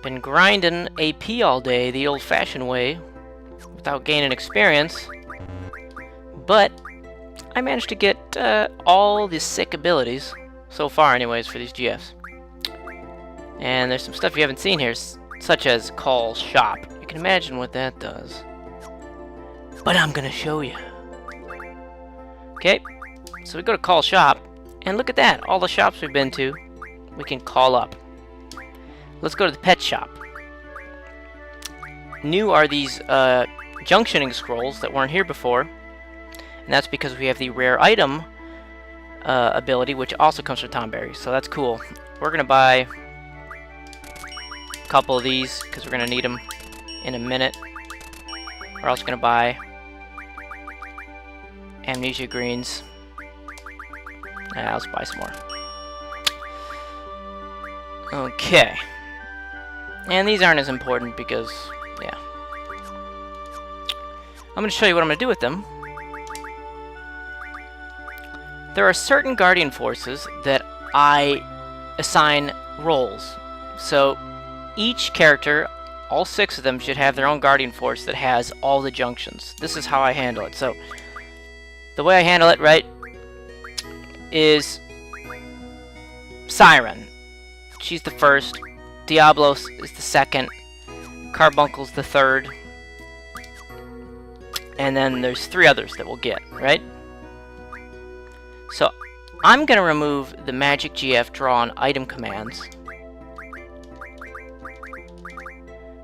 Been grinding AP all day the old-fashioned way without gaining experience, but I managed to get all the sick abilities so far anyways for these GFs. And there's some stuff you haven't seen here, such as Call Shop. You can imagine what that does, but I'm gonna show you. Okay, so we go to Call Shop, and look at that, all the shops we've been to we can call up. Let's go to the pet shop. New are these junctioning scrolls that weren't here before, and that's because we have the rare item ability, which also comes from Tomberry, so that's cool. We're gonna buy a couple of these because we're gonna need them in a minute. We're also gonna buy amnesia greens. Let's buy some more. Okay. And these aren't as important because, yeah. I'm going to show you what I'm going to do with them. There are certain Guardian Forces that I assign roles. So each character, all 6 of them, should have their own Guardian Force that has all the junctions. This is how I handle it. So the way I handle it, right, is Siren. She's the first. Diablos is the second. Carbuncle's the third. And then there's 3 others that we'll get, right? So I'm going to remove the magic GF draw on item commands.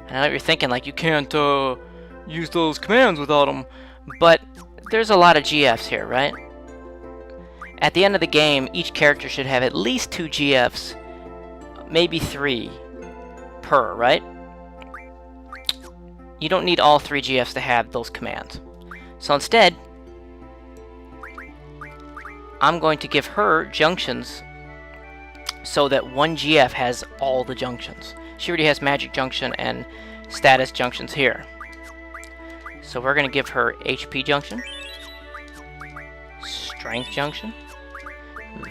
And I know you're thinking, like, you can't use those commands without them. But there's a lot of GFs here, right? At the end of the game, each character should have at least 2 GFs, maybe 3 per, right? You don't need all 3 GFs to have those commands. So instead, I'm going to give her junctions so that 1 GF has all the junctions. She already has magic junction and status junctions here. So we're going to give her HP junction, strength junction,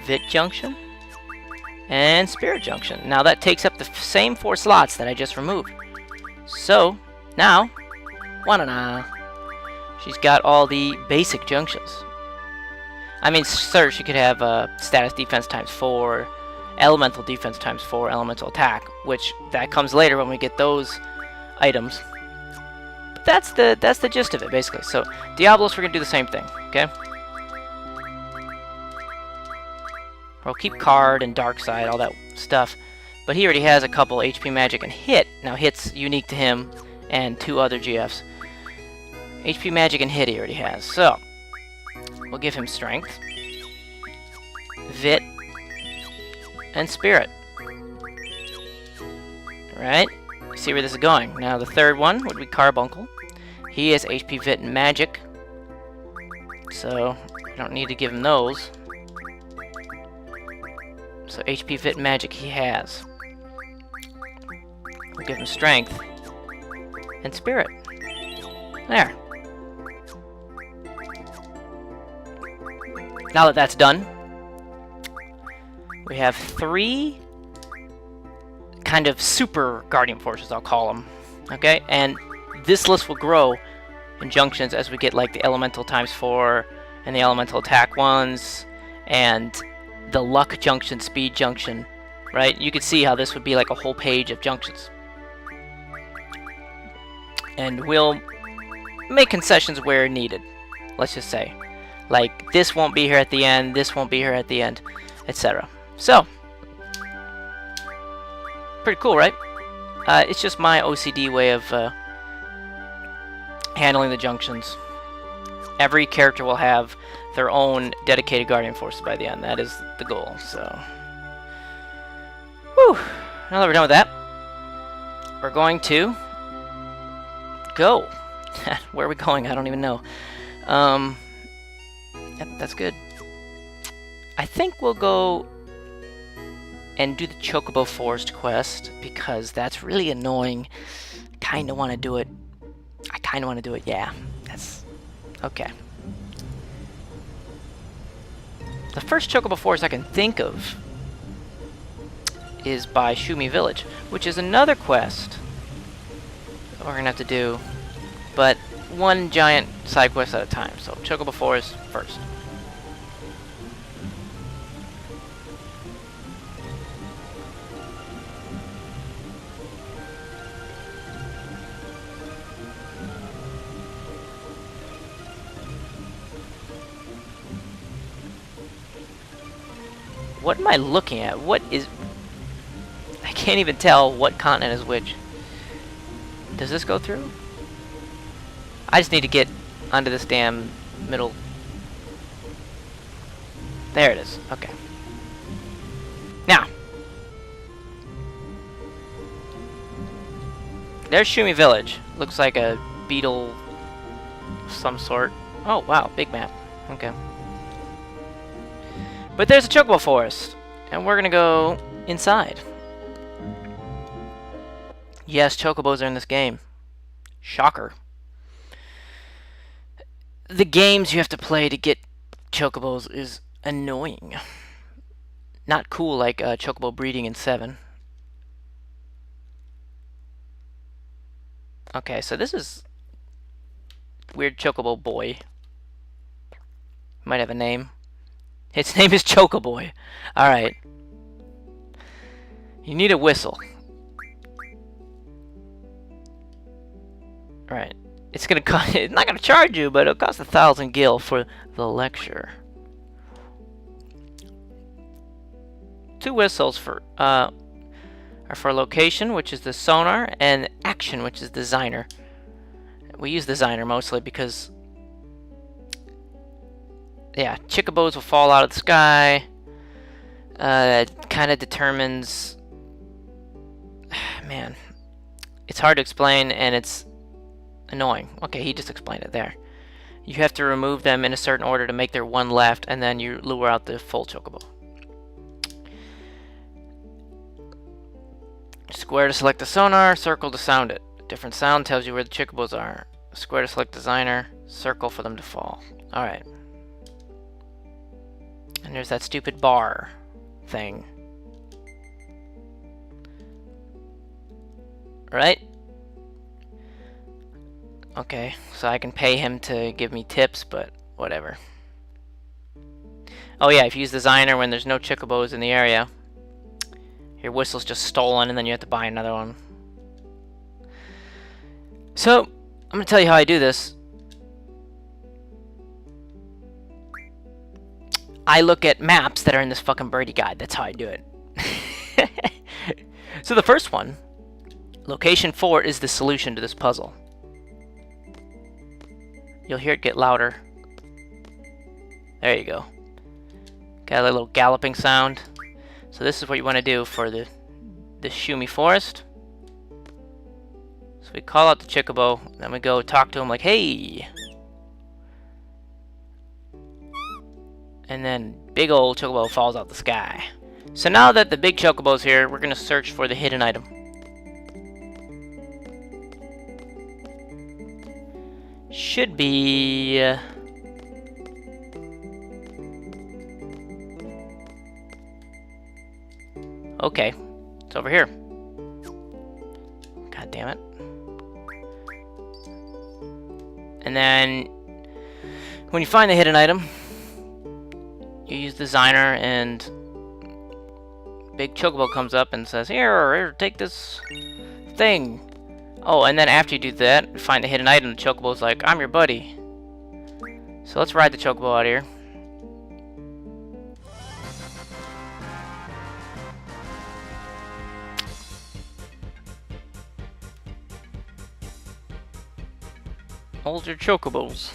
Vit junction, and Spirit junction. Now that takes up the same 4 slots that I just removed. So now, she's got all the basic junctions. I mean, sir, she could have status defense times 4, elemental defense times 4, elemental attack, which that comes later when we get those items. But that's the gist of it, basically. So Diablos, we're gonna do the same thing, okay? We'll keep Card and Dark Side, all that stuff. But he already has a couple HP Magic and Hit. Now Hit's unique to him and 2 other GFs. HP Magic and Hit he already has. So we'll give him Strength, Vit, and Spirit. Alright, see where this is going. Now the third one would be Carbuncle. He has HP Vit and Magic, so we don't need to give him those. So HP Vit and Magic he has. We'll give him Strength and Spirit. There. Now that that's done, we have 3 kind of super Guardian Forces, I'll call them. Okay, and this list will grow in junctions as we get like the Elemental times 4 and the Elemental attack ones and the Luck junction, Speed junction, right? You can see how this would be like a whole page of junctions. And we'll make concessions where needed, let's just say. Like, this won't be here at the end, this won't be here at the end, etc. So, pretty cool, right? It's just my OCD way of handling the junctions. Every character will have their own dedicated Guardian Forces by the end. That is the goal, so... Whew! Now that we're done with that, we're going to go. Where are we going? I don't even know. Yep, that's good. I think we'll go and do the Chocobo Forest quest, because that's really annoying. Kinda want to do it. I kinda want to do it, yeah. That's... okay. The first Chocobo Forest I can think of is by Shumi Village, which is another quest that we're gonna have to do, but one giant side quest at a time. So Chocobo Forest first. What am I looking at? What is... I can't even tell what continent is which. Does this go through? I just need to get onto this damn middle... There it is. Okay. Now. There's Shumi Village. Looks like a beetle of some sort. Oh, wow. Big map. Okay. But there's a Chocobo Forest, and we're gonna go inside. Yes, Chocobos are in this game. Shocker. The games you have to play to get Chocobos is annoying. Not cool like Chocobo breeding in 7. Okay, so this is weird Chocobo boy. Might have a name. Its name is Chocoboy. Alright. You need a whistle. Alright. It's gonna cost, it's not gonna charge you, but it'll cost 1,000 gil for the lecture. 2 whistles for are for location, which is the sonar, and action, which is designer. We use designer mostly because yeah, chocobos will fall out of the sky. It kind of determines... Man. It's hard to explain, and it's annoying. Okay, he just explained it there. You have to remove them in a certain order to make their one left, and then you lure out the full chocobo. Square to select the sonar, circle to sound it. Different sound tells you where the chocobos are. Square to select designer, circle for them to fall. Alright. And there's that stupid bar thing. Right? Okay, so I can pay him to give me tips, but whatever. Oh yeah, if you use designer when there's no chocobos in the area, your whistle's just stolen and then you have to buy another one. So, I'm gonna tell you how I do this. I look at maps that are in this fucking birdie guide. That's how I do it. So the first one, location 4, is the solution to this puzzle. You'll hear it get louder. There you go. Got a little galloping sound. So this is what you want to do for the Shumi Forest. So we call out the chocobo, then we go talk to him like, hey! And then big old chocobo falls out the sky. So now that the big chocobo's here, we're gonna search for the hidden item. Should be... okay, it's over here. God damn it. And then, when you find the hidden item, you use designer, and big chocobo comes up and says, here, take this thing. Oh, and then after you do that, find the hidden item, the chocobo's like, I'm your buddy. So let's ride the chocobo out of here. Hold your chocobos.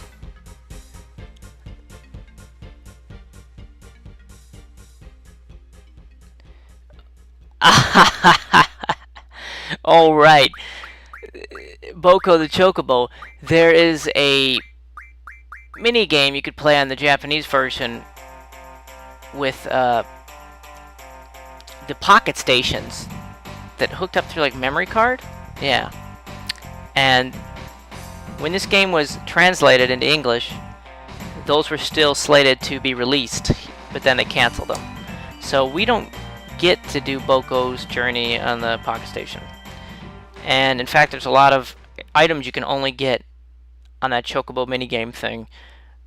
All right, Boko the Chocobo. There is a mini game you could play on the Japanese version with the pocket stations that hooked up through like memory card. Yeah, and when this game was translated into English, those were still slated to be released, but then they canceled them. So we don't get to do Boko's journey on the Pocket Station. And in fact, there's a lot of items you can only get on that Chocobo minigame thing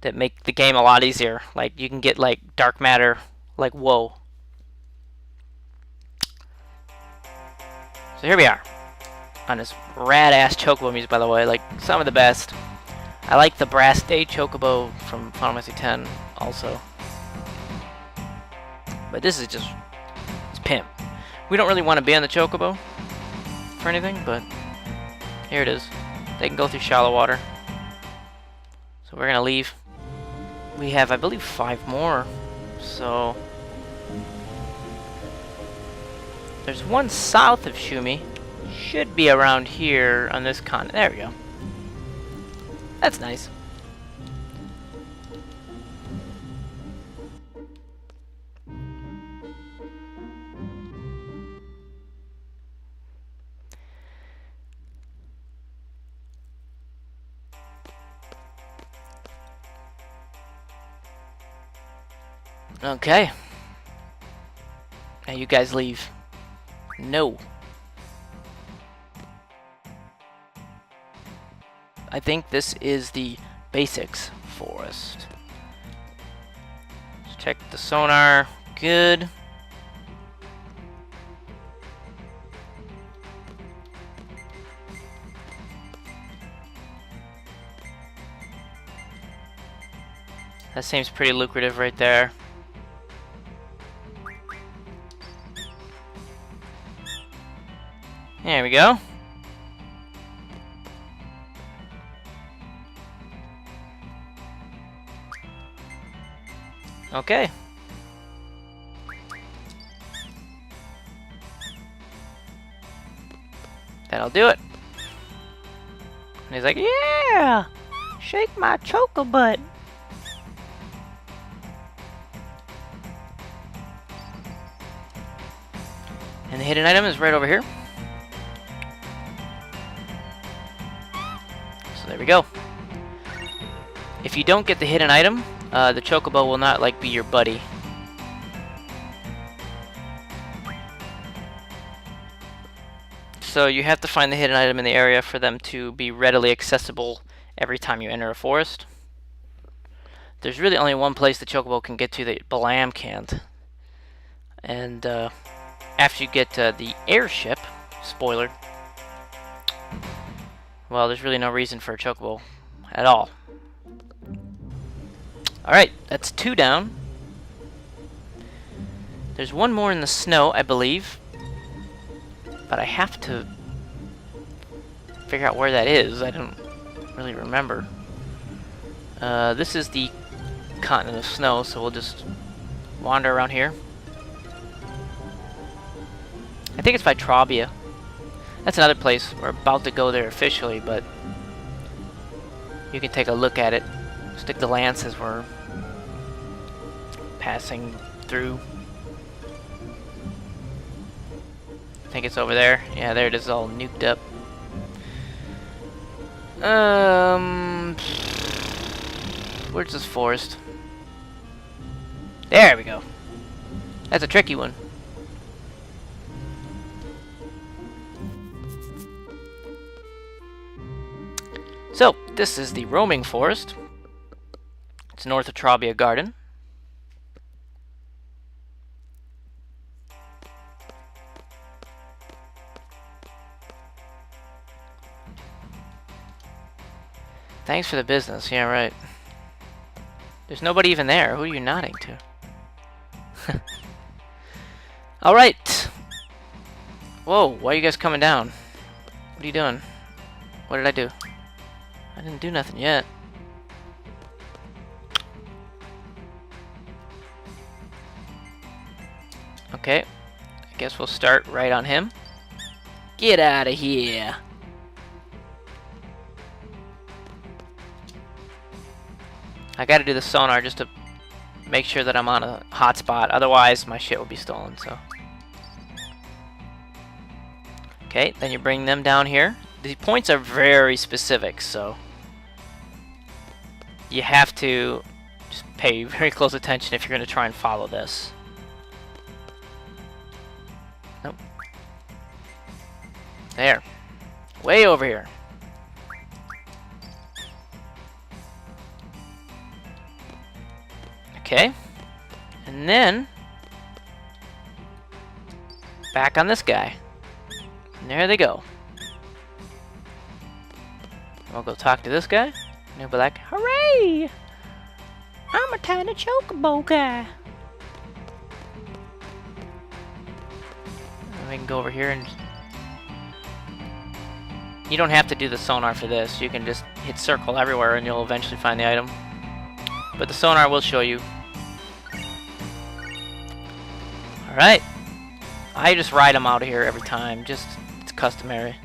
that make the game a lot easier. Like, you can get, like, dark matter, like, whoa. So here we are, on this rad-ass Chocobo music, by the way, like, some of the best. I like the Brass Day Chocobo from Final Fantasy X, also. But this is just, it's pimp. We don't really want to be on the Chocobo for anything, but here it is. They can go through shallow water. So we're gonna leave. We have, I believe, 5 more. So there's one south of Shumi. Should be around here on this continent. There we go. That's nice. Okay. Now you guys leave. No. I think this is the basics forest. Let's check the sonar. Good. That seems pretty lucrative right there. There we go. Okay. That'll do it. And he's like, yeah! Shake my choco butt. And the hidden item is right over here. So there we go. If you don't get the hidden item, the Chocobo will not, like, be your buddy. So you have to find the hidden item in the area for them to be readily accessible every time you enter a forest. There's really only one place the Chocobo can get to that Balam can't. And after you get the airship, spoiler, well, there's really no reason for a Chocobo at all. Alright, that's 2 down. There's one more in the snow, I believe. But I have to figure out where that is. I don't really remember. This is the continent of snow, so we'll just wander around here. I think it's by Trabia. That's another place. We're about to go there officially, but you can take a look at it. Stick the lance as we're passing through. I think it's over there. Yeah, there it is, all nuked up. Where's this forest? There we go. That's a tricky one. So, this is the roaming forest. It's north of Trabia Garden. Thanks for the business. Yeah, right. There's nobody even there. Who are you nodding to? Alright. Whoa, why are you guys coming down? What are you doing? What did I do? I didn't do nothing yet. Okay. I guess we'll start right on him. Get out of here. I gotta do the sonar just to make sure that I'm on a hotspot. Otherwise, my shit will be stolen, so. Okay, then you bring them down here. The points are very specific, so you have to just pay very close attention if you're going to try and follow this. There. Way over here. Okay. And then back on this guy. And there they go. I'll go talk to this guy. And he'll be like, hooray! I'm a tiny chocobo guy. And we can go over here and... You don't have to do the sonar for this. You can just hit circle everywhere and you'll eventually find the item. But the sonar will show you. Alright. I just ride them out of here every time. Just, it's customary.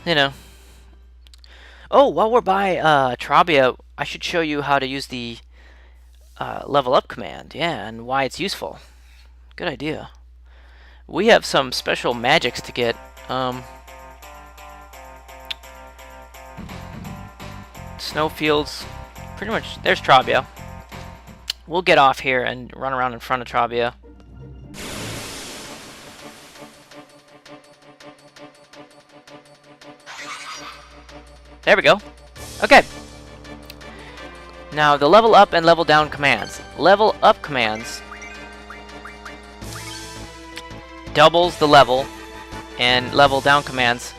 You know. Oh, while we're by Trabia, I should show you how to use the level up command. Yeah, and why it's useful. Good idea. We have some special magics to get. Snowfields. Pretty much, there's Trabia. We'll get off here and run around in front of Trabia. There we go. Okay. Now the level up and level down commands. Level up commands doubles the level, and level down commands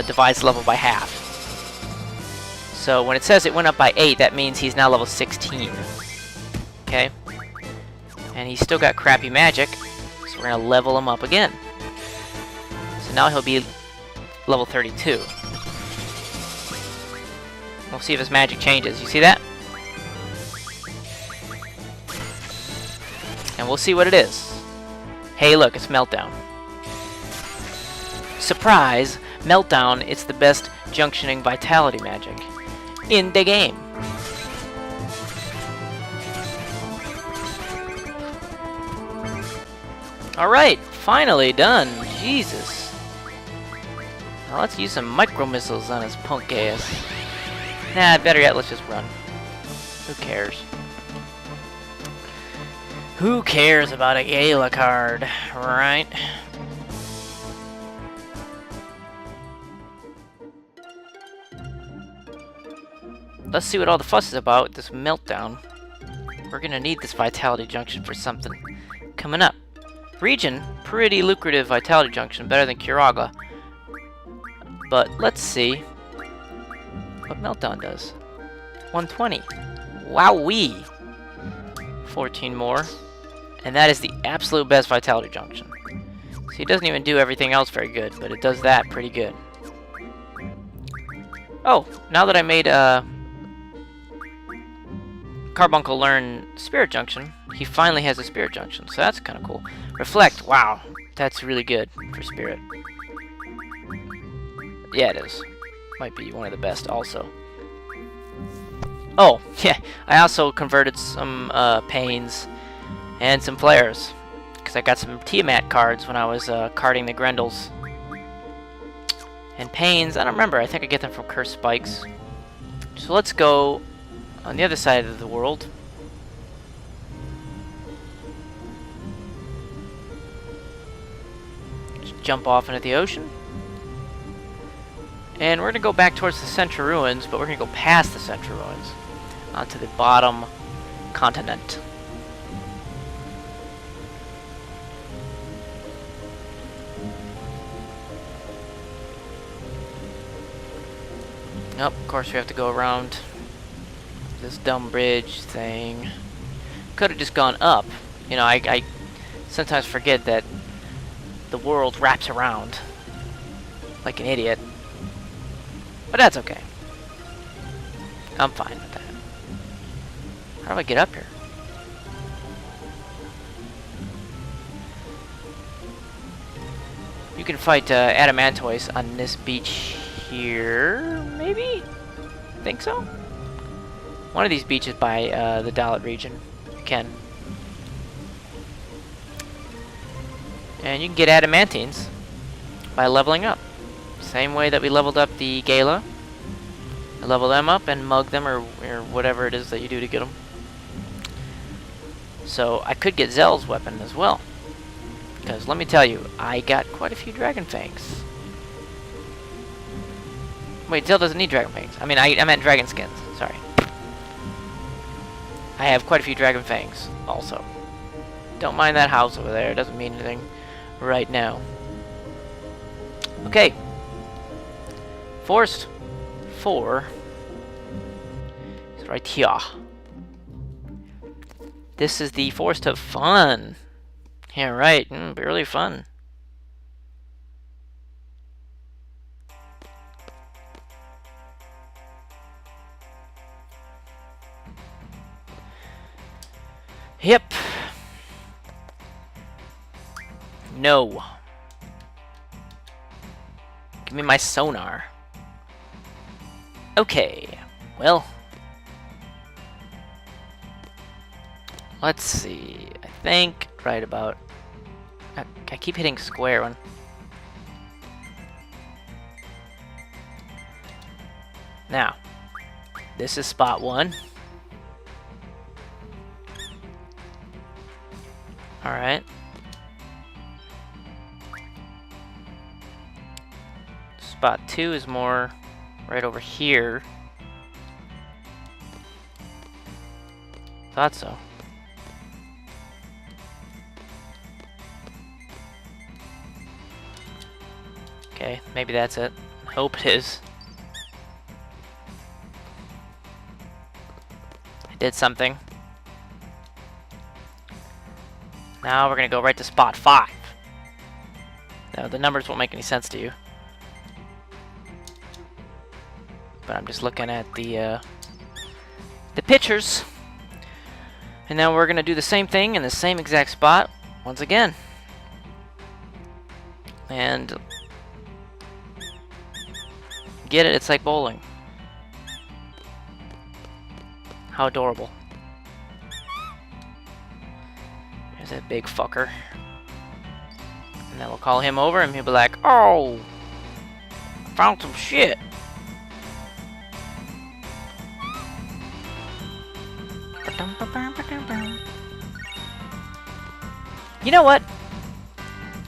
divides the level by half. So when it says it went up by 8, that means he's now level 16. Okay? And he's still got crappy magic, so we're gonna level him up again. So now he'll be level 32. We'll see if his magic changes. You see that? And we'll see what it is. Hey, look, it's Meltdown. Surprise! Meltdown, it's the best junctioning vitality magic in the game. Alright, finally done. Jesus. Now let's use some micro missiles on his punk ass. Nah, better yet, let's just run. Who cares? Who cares about a Gala card, right? Let's see what all the fuss is about with this Meltdown. We're gonna need this Vitality Junction for something coming up. Region, pretty lucrative Vitality Junction, better than Curaga. But let's see what Meltdown does. 120. Wowee! 14 more. And that is the absolute best Vitality Junction. See, it doesn't even do everything else very good, but it does that pretty good. Oh, now that I made Carbuncle learn Spirit Junction, he finally has a Spirit Junction, so that's kind of cool. Reflect, wow, that's really good for Spirit. Yeah, it is. Might be one of the best also. Oh, yeah, I also converted some Pains and some Flares, because I got some Tiamat cards when I was carding the Grendels. And Pains, I don't remember, I think I get them from Cursed Spikes. So let's go on the other side of the world. Just jump off into the ocean. And we're going to go back towards the Central Ruins, but we're going to go past the Central Ruins onto the bottom continent. Nope, of course we have to go around this dumb bridge thing. Could have just gone up. You know, I sometimes forget that the world wraps around like an idiot. But that's okay. I'm fine with that. How do I get up here? You can fight Adamantoise on this beach here, maybe? Think so? One of these beaches by the Dalit region. You can. And you can get Adamantines by leveling up. Same way that we leveled up the Gala. I level them up and mug them, or whatever it is that you do to get them. So I could get Zell's weapon as well. Because let me tell you, I got quite a few Dragon Fangs. Wait, Zill doesn't need dragon fangs. I mean, I meant dragon skins. Sorry. I have quite a few dragon fangs, also. Don't mind that house over there. It doesn't mean anything right now. Okay. Forest 4 is right here. This is the Forest of Fun. Yeah, right. Be really fun. Yep. No. Give me my sonar. Okay. Well. Let's see. I think right about... I keep hitting square one. Now. This is spot 1. Alright. Spot 2 is more right over here. Thought so. Okay, maybe that's it. Hope it is. I did something. Now we're gonna go right to spot 5. Now the numbers won't make any sense to you, but I'm just looking at the pictures. And now we're gonna do the same thing in the same exact spot once again. And get it? It's like bowling. How adorable. There's that big fucker. And then we'll call him over and he'll be like, oh, I found some shit. You know what?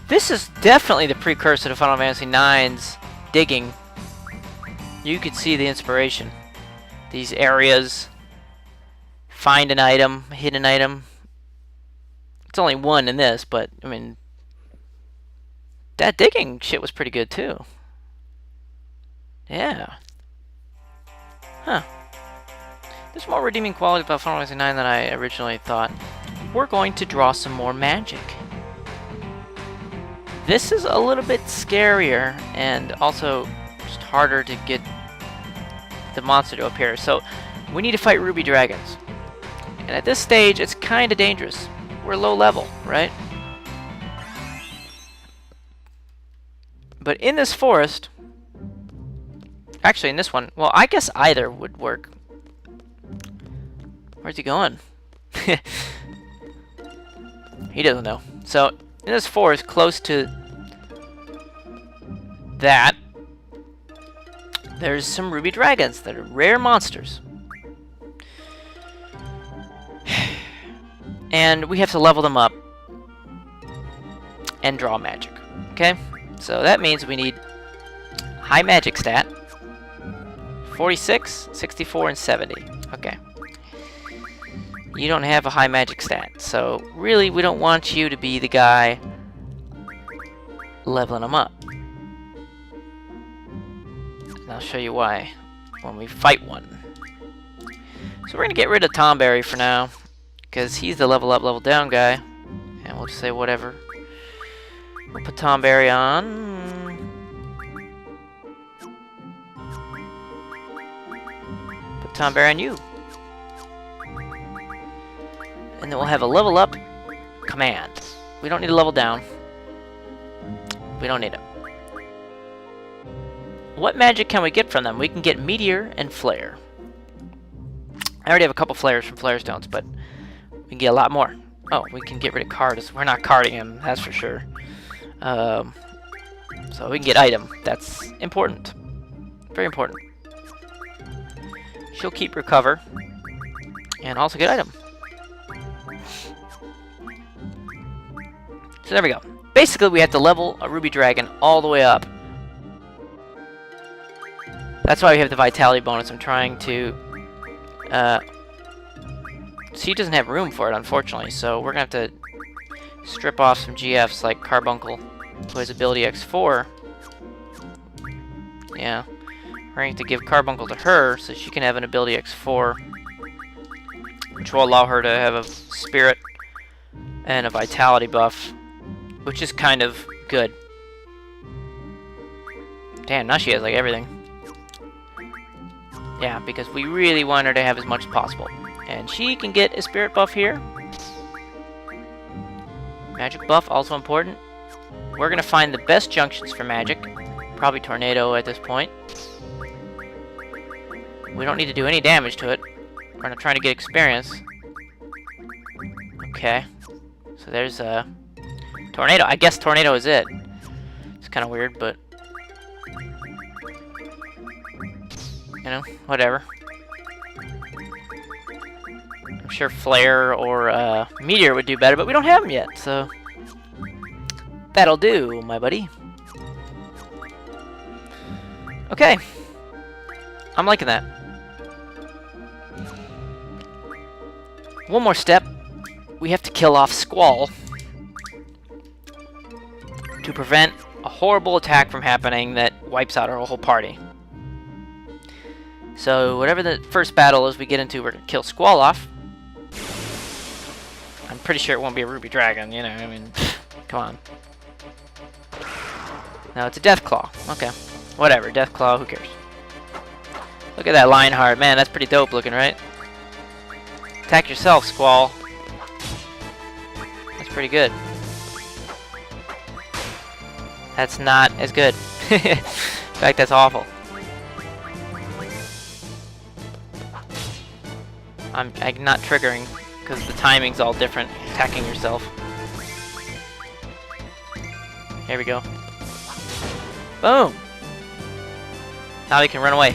This is definitely the precursor to Final Fantasy IX's digging. You could see the inspiration. These areas. Find an item, hidden item. It's only one in this, but, I mean, that digging shit was pretty good, too. Yeah. Huh. There's more redeeming quality about Final Fantasy IX than I originally thought. We're going to draw some more magic. This is a little bit scarier, and also just harder to get the monster to appear. So, we need to fight ruby dragons. And at this stage, it's kind of dangerous. We're low level, right? But in this forest... Actually, in this one... Well, I guess either would work. Where's he going? He doesn't know. So, in this forest, close to that, there's some ruby dragons that are rare monsters. And we have to level them up and draw magic. Okay? So that means we need high magic stat. 46, 64, and 70. Okay. You don't have a high magic stat. So really, we don't want you to be the guy leveling them up. And I'll show you why when we fight one. So we're going to get rid of Tomberry for now, because he's the level up, level down guy. And we'll just say whatever. We'll put Tomberry on. Put Tomberry on you. And then we'll have a level up command. We don't need a level down. We don't need it. What magic can we get from them? We can get Meteor and Flare. I already have a couple flares from Flare Stones, but we can get a lot more. Oh, we can get rid of Cardus. We're not carding him, that's for sure. So we can get item. That's important. Very important. She'll keep recover. And also get item. So there we go. Basically, we have to level a ruby dragon all the way up. That's why we have the vitality bonus. I'm trying to... She doesn't have room for it, unfortunately, so we're going to have to strip off some GFs like Carbuncle, who has ability X4. Yeah. We're going to have to give Carbuncle to her so she can have an ability X4, which will allow her to have a spirit and a vitality buff, which is kind of good. Damn, now she has like everything. Yeah, because we really want her to have as much as possible. And she can get a spirit buff here. Magic buff, also important. We're going to find the best junctions for magic. Probably Tornado at this point. We don't need to do any damage to it. We're going to try to get experience. Okay. So there's a Tornado. I guess Tornado is it. It's kind of weird, but... you know, whatever. I'm sure Flare or Meteor would do better, but we don't have them yet, so... that'll do, my buddy. Okay. I'm liking that. One more step. We have to kill off Squall to prevent a horrible attack from happening that wipes out our whole party. So, whatever the first battle is we get into, we're going to kill Squall off. I'm pretty sure it won't be a Ruby Dragon, you know, I mean, come on. No, it's a Deathclaw. Okay. Whatever, Deathclaw, who cares? Look at that Lionheart. Man, that's pretty dope looking, right? Attack yourself, Squall. That's pretty good. That's not as good. In fact, that's awful. I'm not triggering because the timing's all different. Attacking yourself. Here we go. Boom! Now we can run away.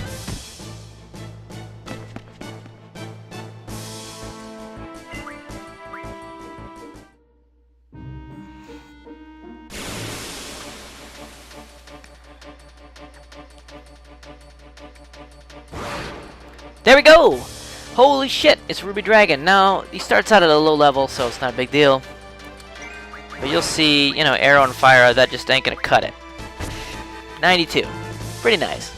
There we go! Holy shit, it's Ruby Dragon. Now, he starts out at a low level, so it's not a big deal. But you'll see, you know, Arrow and Fire, that just ain't gonna cut it. 92. Pretty nice.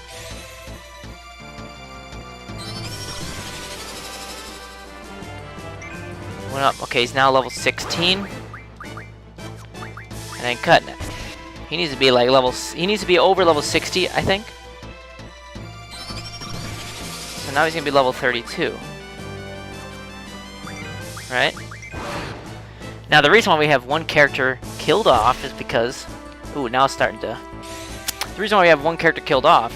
Went up. Okay, he's now level 16. And ain't cutting it. He needs to be like he needs to be over level 60, I think. So now he's gonna be level 32. Right? Now the reason why we have one character killed off is because... ooh, now it's starting to... the reason why we have one character killed off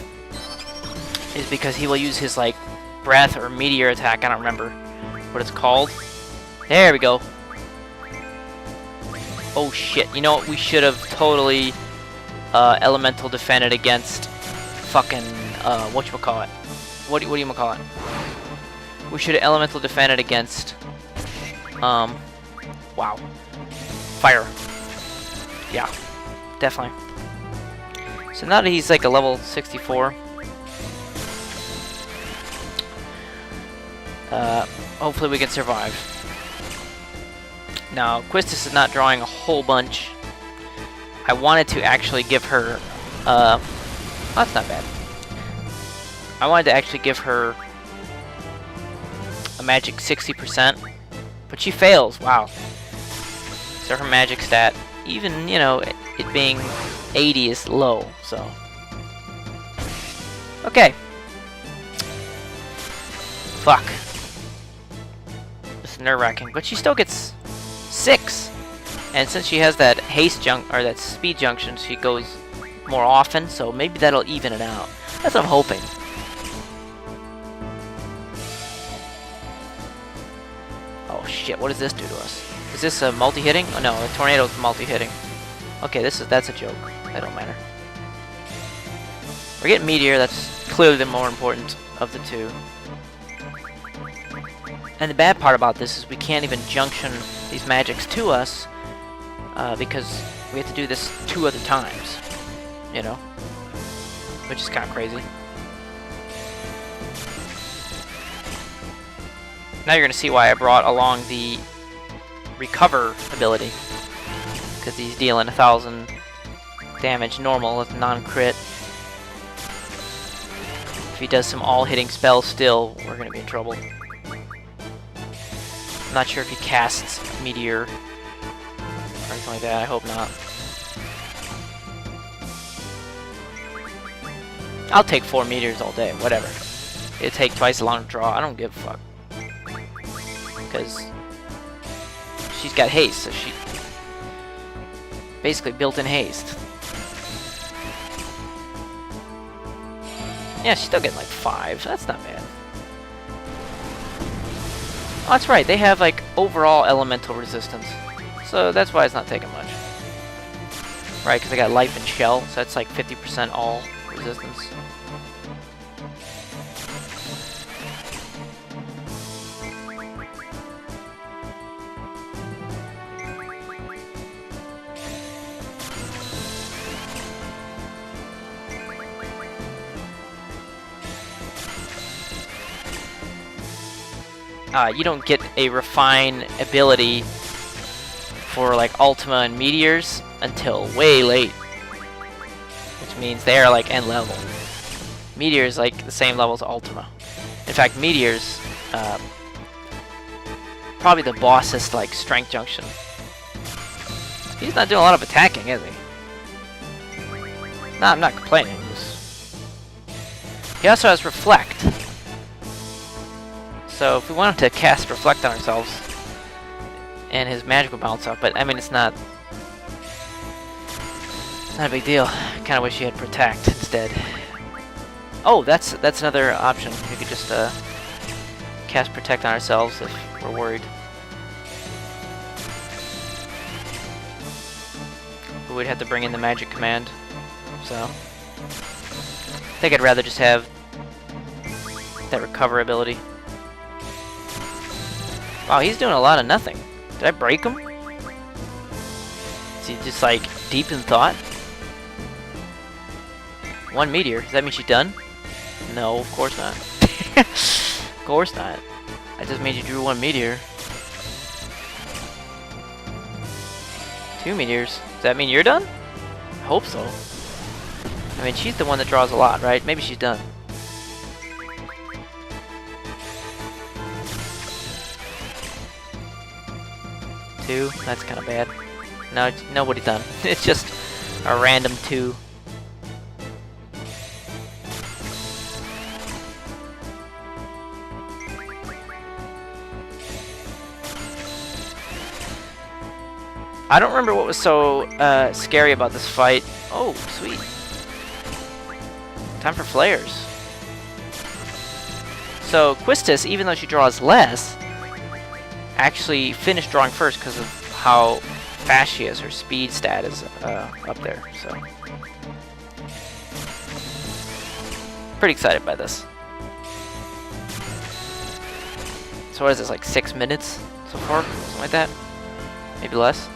is because he will use his, like, breath or meteor attack. I don't remember what it's called. There we go. Oh shit, you know what? We should have totally elemental defended against fucking, whatchamacallit. What do you call it? We should have elemental defended against, wow. Fire. Yeah, definitely. So now that he's like a level 64, hopefully we can survive. Now, Quistis is not drawing a whole bunch. I wanted to actually give her, that's not bad. I wanted to actually give her a magic 60%, but she fails, wow. So her magic stat, even, you know, it being 80 is low, so. Okay. Fuck. This is nerve-wracking, but she still gets 6. And since she has that haste or that speed junction, she goes more often, so maybe that'll even it out. That's what I'm hoping. Oh shit, what does this do to us? Is this a multi-hitting? Oh no, the tornado's multi-hitting. Okay, that's a joke. That don't matter. We're getting Meteor, that's clearly the more important of the two. And the bad part about this is we can't even junction these magics to us because we have to do this 2 other times, you know, which is kind of crazy. Now you're going to see why I brought along the recover ability. Because he's dealing 1,000 damage normal with non-crit. If he does some all-hitting spells still, we're going to be in trouble. I'm not sure if he casts Meteor or anything like that. I hope not. I'll take 4 meteors all day, whatever. It'll take twice as long to draw. I don't give a fuck. Because she's got haste, so she basically built-in haste. Yeah, she's still getting like 5. That's not bad. Oh, that's right. They have like overall elemental resistance, so that's why it's not taking much. Right, because I got life and shell, so that's like 50% all resistance. You don't get a refine ability for like Ultima and Meteors until way late, which means they are like end level. Meteors like the same level as Ultima. In fact, Meteors probably the bossest like strength junction. He's not doing a lot of attacking, is he? No, I'm not complaining. He also has Reflect. So if we wanted to cast Reflect on ourselves, and his magic will bounce up, but I mean it's not a big deal. I kind of wish he had Protect instead. Oh, that's another option. We could just cast Protect on ourselves if we're worried. But we'd have to bring in the magic command. So I think I'd rather just have that recover ability. Wow, he's doing a lot of nothing. Did I break him? Is he just like deep in thought? 1 meteor. Does that mean she's done? No, of course not. Of course not. That just means you drew 1 meteor. 2 meteors. Does that mean you're done? I hope so. I mean, she's the one that draws a lot, right? Maybe she's done. Two. That's kind of bad. No, nobody's done. It's just a random 2. I don't remember what was so scary about this fight. Oh, sweet. Time for flares. So Quistis, even though she draws less, actually finished drawing first because of how fast she is. Her speed stat is up there, so pretty excited by this. So what is this, like 6 minutes so far? Something like that? Maybe less?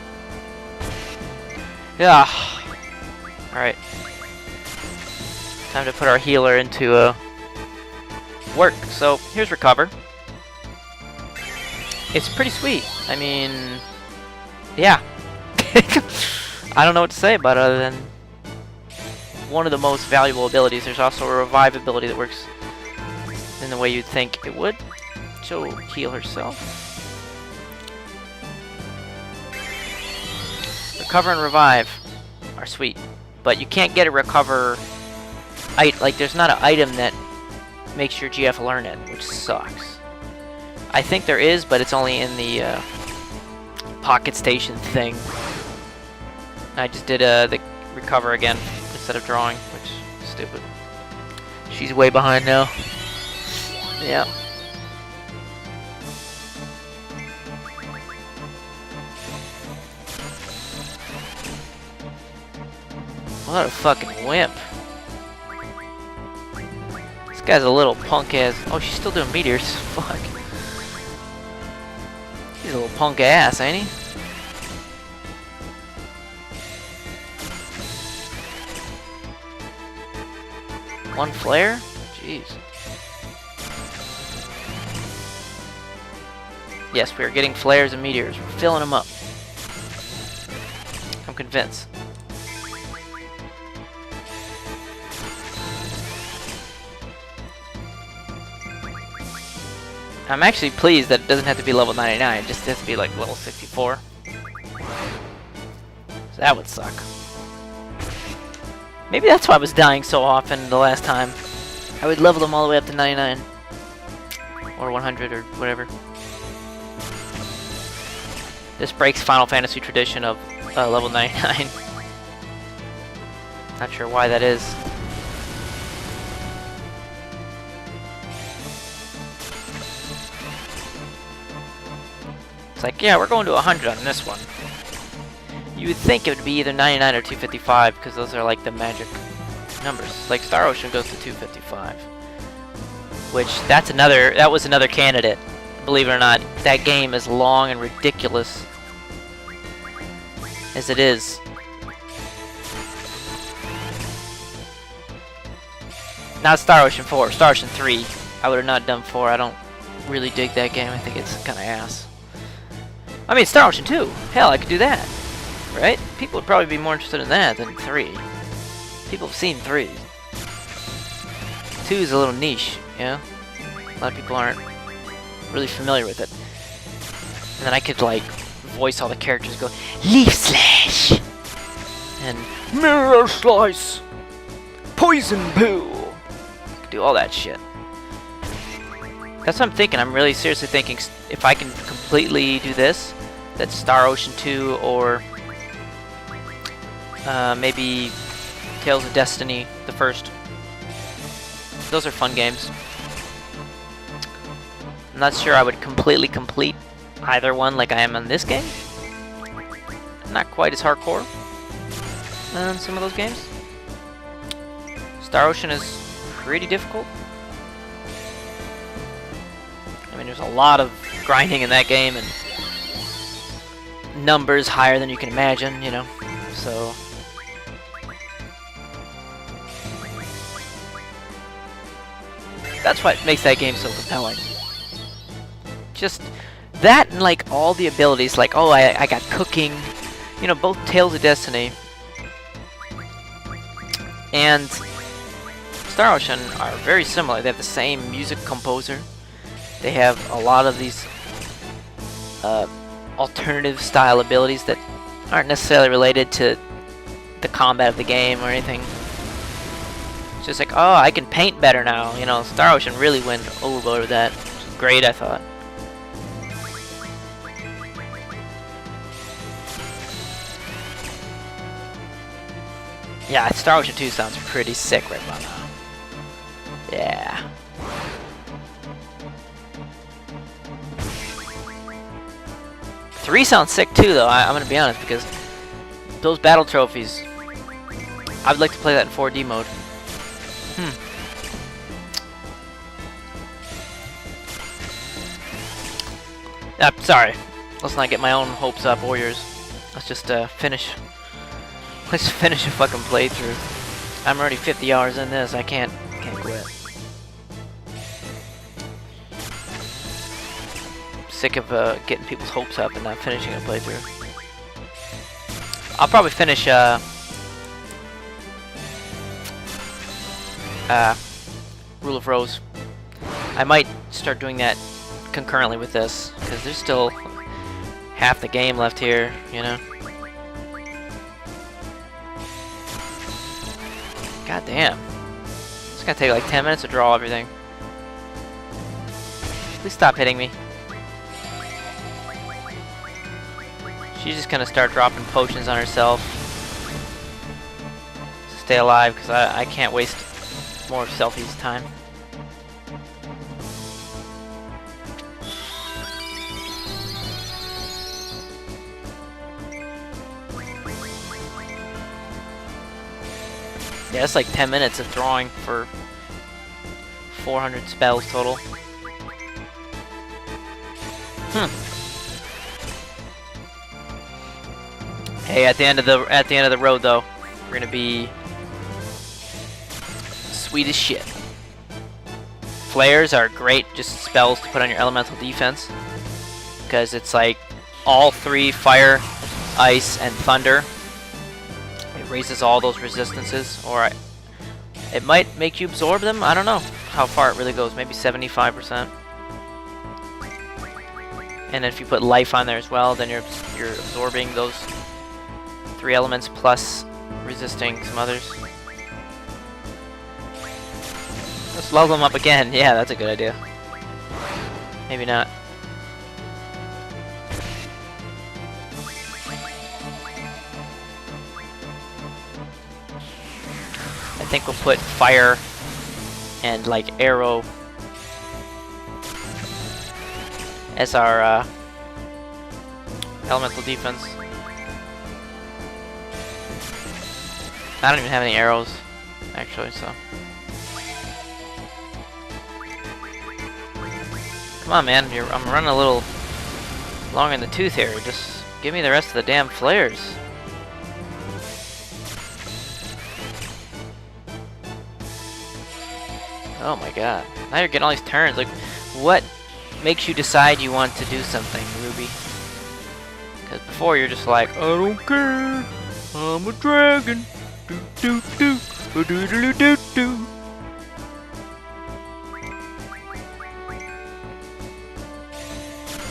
Yeah. Alright. Time to put our healer into work. So here's Recover. It's pretty sweet. I mean, yeah. I don't know what to say about it other than one of the most valuable abilities. There's also a Revive ability that works in the way you'd think it would. She'll heal herself. Recover and Revive are sweet, but you can't get a Recover. Like, there's not an item that makes your GF learn it, which sucks. I think there is, but it's only in the Pocket Station thing. I just did the Recover again instead of drawing, which is stupid. She's way behind now. Yeah. What a fucking wimp. This guy's a little punk ass. Oh, she's still doing meteors. Fuck. He's a little punk ass, ain't he? One flare? Jeez. Yes, we are getting flares and meteors. We're filling them up. I'm convinced. I'm actually pleased that it doesn't have to be level 99, it just has to be like level 64. So that would suck. Maybe that's why I was dying so often the last time. I would level them all the way up to 99. Or 100 or whatever. This breaks Final Fantasy tradition of level 99. Not sure why that is. It's like, yeah, we're going to 100 on this one. You would think it would be either 99 or 255 because those are like the magic numbers. Like Star Ocean goes to 255. Which that was another candidate. Believe it or not, that game is long and ridiculous as it is. Not Star Ocean 4, Star Ocean 3. I would have not done 4. I don't really dig that game. I think it's kind of ass. I mean, Star Ocean 2. Hell, I could do that. Right? People would probably be more interested in that than 3. People have seen 3. 2 is a little niche, you know? A lot of people aren't really familiar with it. And then I could, like, voice all the characters, go, Leaf Slash! And Mirror Slice! Poison Poo! I could do all that shit. That's what I'm thinking. I'm really seriously thinking if I can completely do this, that's Star Ocean 2 or maybe Tales of Destiny, the first. Those are fun games. I'm not sure I would completely complete either one like I am on this game. Not quite as hardcore on some of those games. Star Ocean is pretty difficult. I mean, there's a lot of grinding in that game and numbers higher than you can imagine, you know, so... That's what makes that game so compelling. Just that and like all the abilities, like, oh, I got cooking, you know, both Tales of Destiny and Star Ocean are very similar. They have the same music composer. They have a lot of these alternative style abilities that aren't necessarily related to the combat of the game or anything. It's just like, oh, I can paint better now. You know, Star Ocean really went overboard with that. Which was great, I thought. Yeah, Star Ocean 2 sounds pretty sick right about now. Yeah. Three sounds sick too, though. I'm gonna be honest, because those battle trophies, I would like to play that in 4D mode. Sorry. Let's not get my own hopes up or yours. Let's just finish. Let's finish a fucking playthrough. I'm already 50 hours in this. I can't quit. Sick of getting people's hopes up and not finishing a playthrough. I'll probably finish Rule of Rose. I might start doing that concurrently with this, because there's still half the game left here, you know? God damn. It's gonna take like 10 minutes to draw everything. Please stop hitting me. She's just gonna start dropping potions on herself to stay alive, because I can't waste more of Selfie's time. Yeah, it's like 10 minutes of drawing for 400 spells total. Hey, at the end of the road though, we're gonna be sweet as shit. Flares are great, just spells to put on your elemental defense. because it's like all three: fire, ice, and thunder. It raises all those resistances, or it might make you absorb them. I don't know how far it really goes. Maybe 75%. And if you put life on there as well, then you're absorbing those 3 elements plus resisting some others. Let's level them up again. Yeah, that's a good idea. Maybe not. I think we'll put fire and like arrow as our elemental defense. I don't even have any arrows, actually, so. Come on, man. I'm running a little long in the tooth here. Just give me the rest of the damn flares. Oh my god. Now you're getting all these turns. Like, what makes you decide you want to do something, Ruby? Because before you're just like, I don't care. I'm a dragon. Do do do. Do do do do do.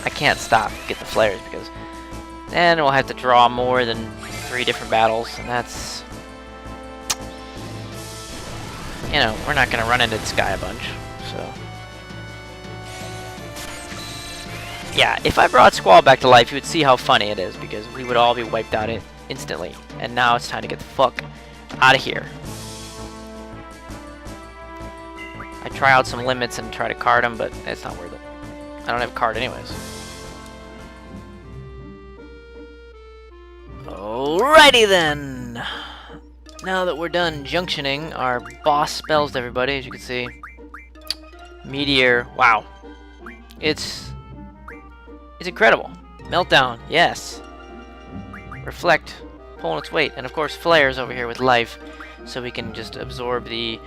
I can't stop get the flares because then we'll have to draw more than 3 different battles, and that's, you know, we're not gonna run into this guy a bunch, so. Yeah, if I brought Squall back to life, you would see how funny it is, because we would all be wiped out instantly. And now it's time to get the fuck out of here. I try out some limits and try to card them, but it's not worth it. I don't have a card anyways. Alrighty then! Now that we're done junctioning our boss spells to everybody, as you can see. Meteor, wow. It's incredible. Meltdown, yes. Reflect, pulling its weight. And of course flares over here with life, so we can just absorb the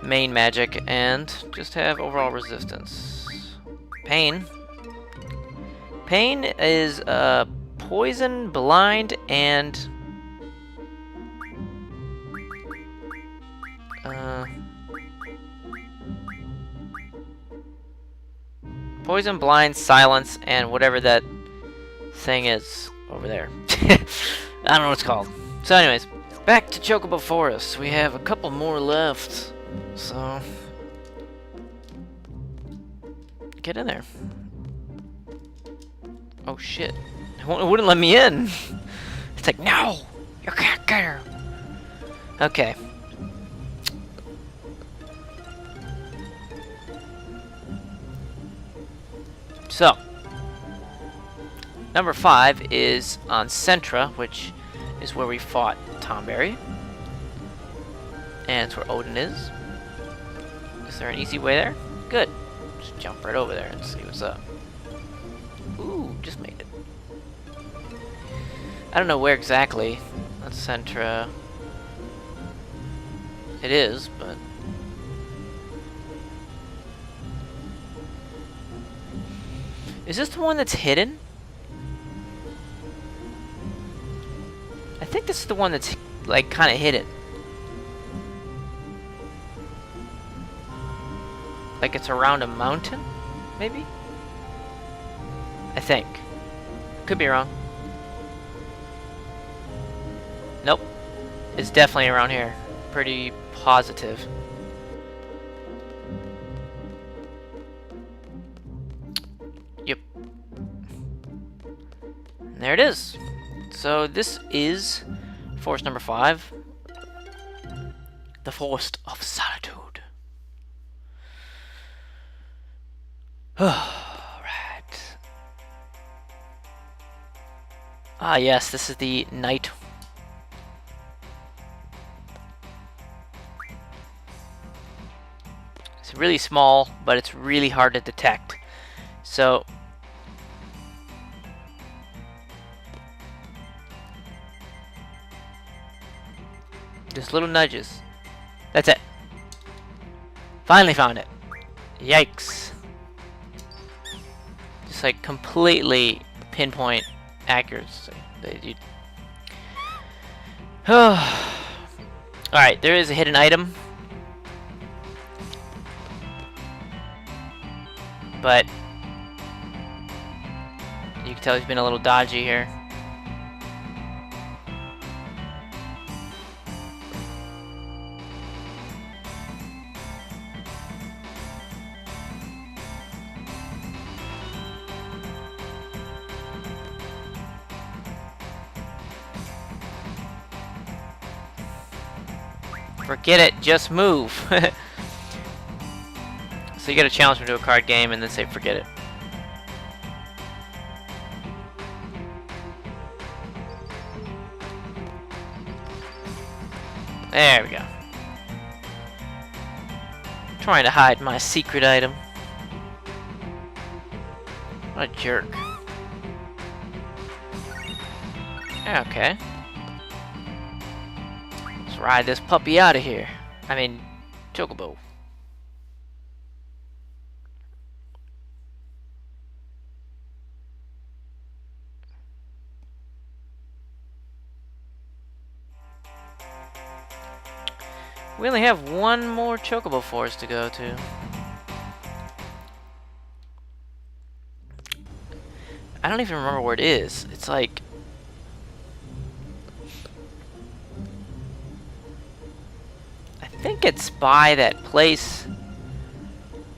main magic and just have overall resistance. Pain. Pain is poison, blind, and poison, blind, silence, and whatever that thing is over there. I don't know what it's called. So anyways, back to Chocobo Forest. We have a couple more left. So get in there. Oh shit. It wouldn't let me in. It's like, no! You can't get her! Okay. So, number 5 is on Centra, which is where we fought Tomberry. And it's where Odin is. Is there an easy way there? Good. Just jump right over there and see what's up. Ooh, just made it. I don't know where exactly on Centra it is, but is this the one that's hidden? I think this is the one that's like kind of hidden. Like it's around a mountain, maybe? I think. Could be wrong. Nope. It's definitely around here. Pretty positive. Yep. And there it is. So this is forest number 5. The Forest of Solitude. Alright. Ah yes, this is the night. It's really small, but it's really hard to detect. So just little nudges. That's it. Finally found it. Yikes. It's like completely pinpoint accuracy. Alright, there is a hidden item. But you can tell he's been a little dodgy here. Forget it, just move. So you gotta challenge him to a card game and then say forget it. There we go. Trying to hide my secret item. What a jerk. Okay. Let's ride this puppy out of here. I mean, Chocobo. We only have one more Chocobo forest to go to. I don't even remember where it is. It's like... I think it's by that place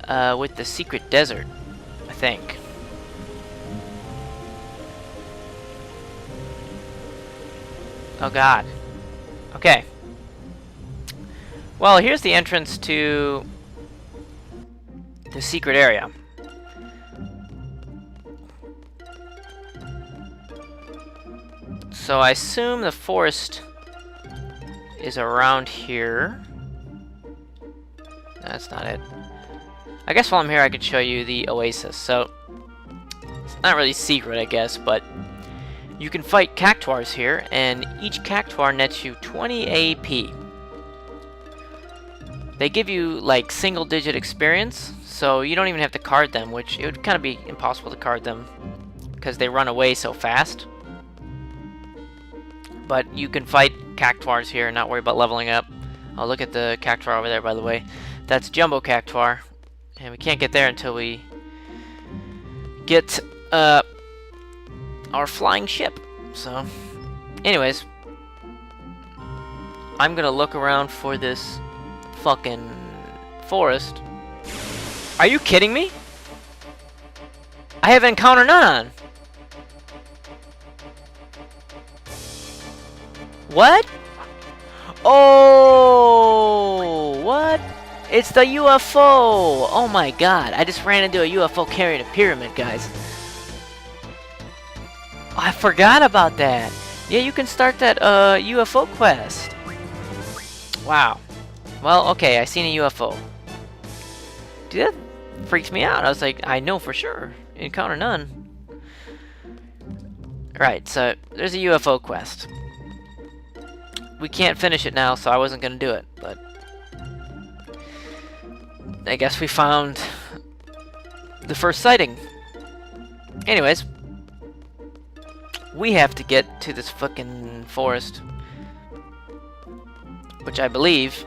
with the secret desert, I think. Oh god. Okay. Well, here's the entrance to the secret area. So I assume the forest is around here. That's not it. I guess while I'm here I could show you the oasis. So it's not really secret, I guess, but you can fight cactuars here, and each cactuar nets you 20 AP. They give you like single-digit experience, so you don't even have to card them, which it would kind of be impossible to card them because they run away so fast. But you can fight cactuars here and not worry about leveling up. Oh, look at the cactuar over there, by the way. That's Jumbo Cactuar, and we can't get there until we get our flying ship. So, anyways, I'm gonna look around for this fucking forest. Are you kidding me? I have encounter none. What? Oh, what? It's the UFO. Oh my god, I just ran into a UFO carrying a pyramid, guys. I forgot about that. Yeah, you can start that UFO quest. Wow. Well, okay, I seen a UFO. Dude, that freaks me out. I was like, I know for sure. Encounter none. Right, so there's a UFO quest. We can't finish it now, so I wasn't gonna do it, but I guess we found the first sighting. Anyways, we have to get to this fucking forest, which I believe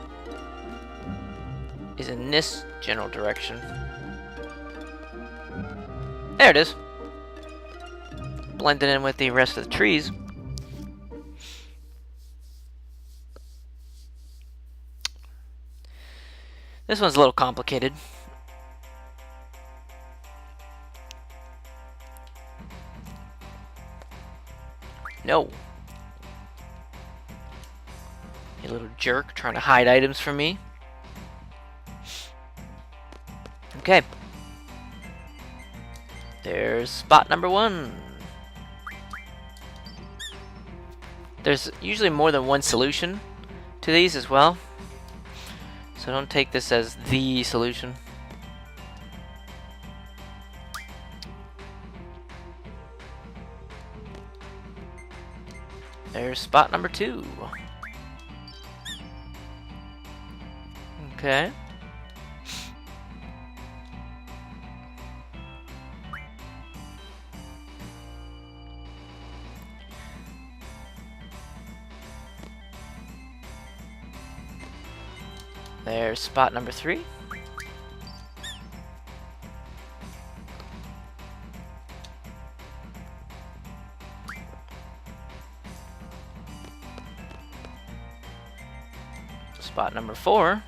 is in this general direction. There it is. Blended in with the rest of the trees. This one's a little complicated. No. You little jerk trying to hide items from me. Okay. There's spot number 1. There's usually more than one solution to these as well. So don't take this as the solution. There's spot number 2. Okay. There's spot number 3. Spot number 4.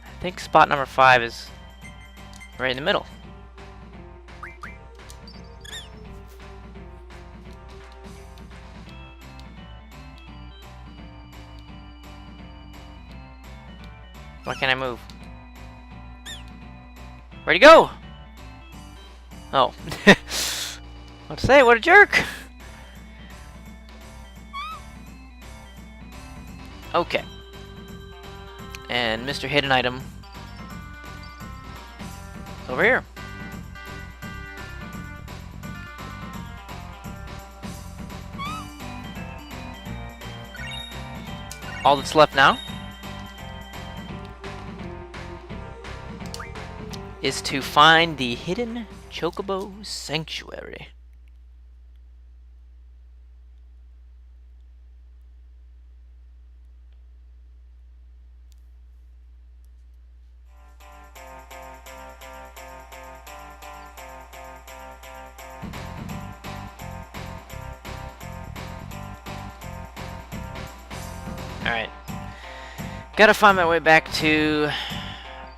I think spot number 5 is right in the middle. Why can't I move? Where'd he go? Oh. What to say? What a jerk! Okay. And Mr. Hidden Item is over here. All that's left now is to find the hidden Chocobo Sanctuary. Alright. Gotta find my way back to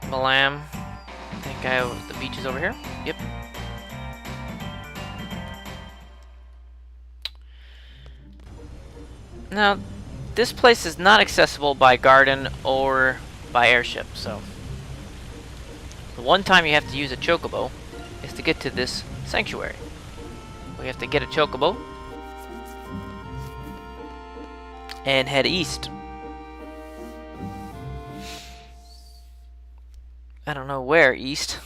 Malam. I think the beach is over here. Yep. Now, this place is not accessible by garden or by airship, so the one time you have to use a chocobo is to get to this sanctuary. We have to get a chocobo and head east. I don't know where east,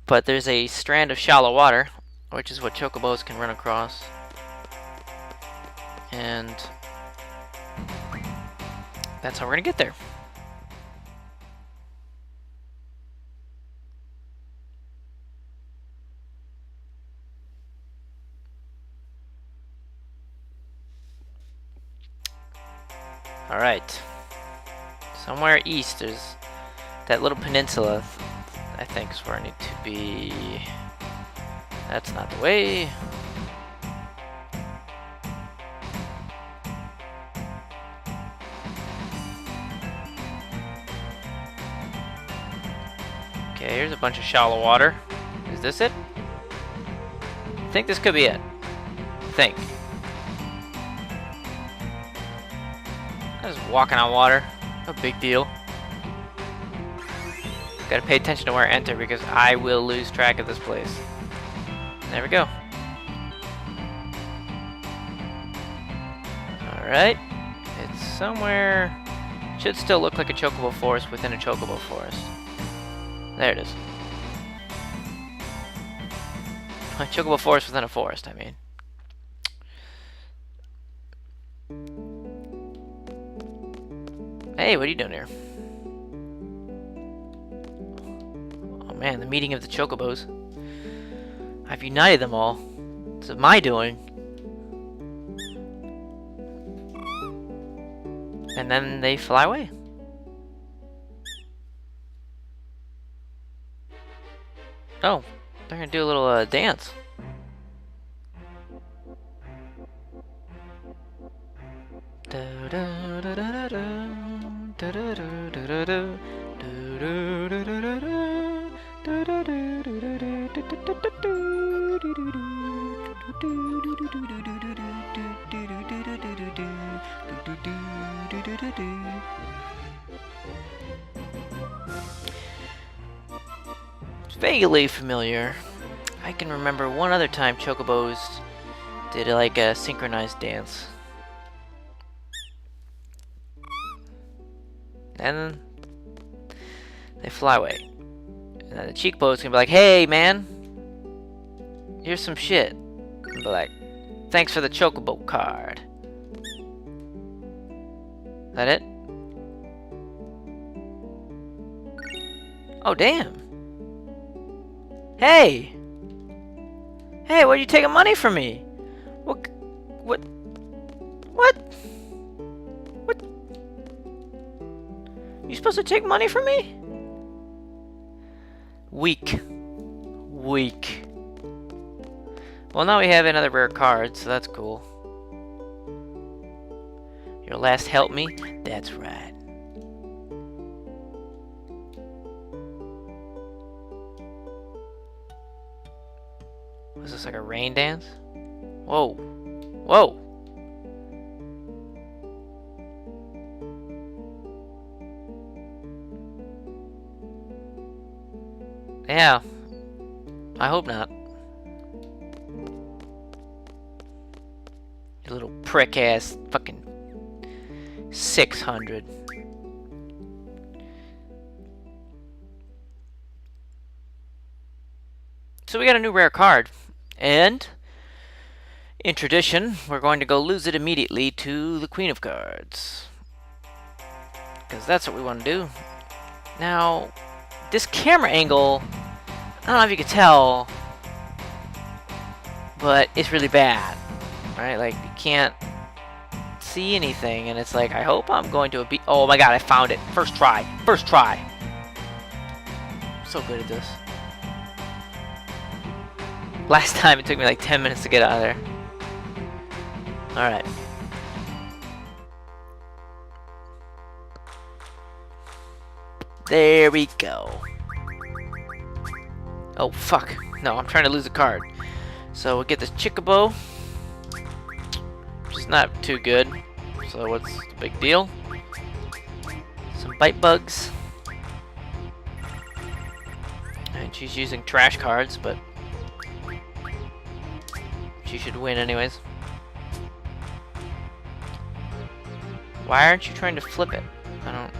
but there's a strand of shallow water, which is what chocobos can run across. And that's how we're gonna get there. Alright. Somewhere east there's that little peninsula, I think is where I need to be. That's not the way. Okay, here's a bunch of shallow water. Is this it? I think this could be it. I think. I'm just walking on water. No big deal. Gotta pay attention to where I enter because I will lose track of this place. There we go. Alright. It's somewhere... Should still look like a chocobo forest within a chocobo forest. There it is. A chocobo forest within a forest, I mean. Hey, what are you doing here? Oh man, the meeting of the chocobos. I've united them all. This is my doing. And then they fly away. Oh, they're gonna do a little dance. It's vaguely familiar. I can remember one other time chocobos did like a synchronized dance. And they fly away. And then the cheekbones can be like, hey man, here's some shit. And be like, thanks for the chocobo card. Is that it? Oh damn. Hey! Hey, what are you taking money from me? What? What? What? What? You supposed to take money from me? Weak. Weak. Well, now we have another rare card, so that's cool. Your last help me? That's right. Was this like a rain dance? Whoa. Whoa. Yeah. I hope not. You little prick ass fucking 600. So we got a new rare card. And in tradition, we're going to go lose it immediately to the Queen of Cards. Because that's what we want to do. Now, this camera angle, I don't know if you could tell, but it's really bad. Right? Like, you can't see anything, and it's like, I hope I'm going to be. Oh my god, I found it. First try. First try. I'm so good at this. Last time it took me like 10 minutes to get out of there. Alright. There we go. Oh, fuck. No, I'm trying to lose a card. So we'll get this Chocobo. Which is not too good. So what's the big deal? Some bite bugs. And she's using trash cards, but she should win anyways. Why aren't you trying to flip it? I don't...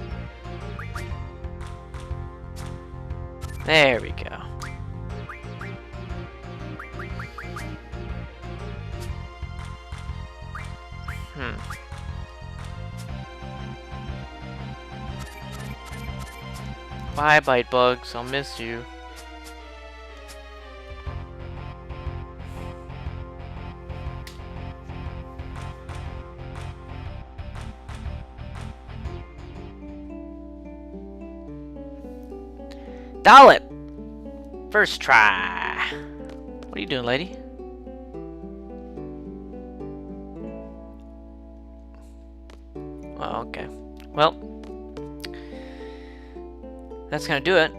There we go. Bye, bite bugs. I'll miss you. Dollop! First try. What are you doing, lady? Oh, okay. Well, that's gonna do it.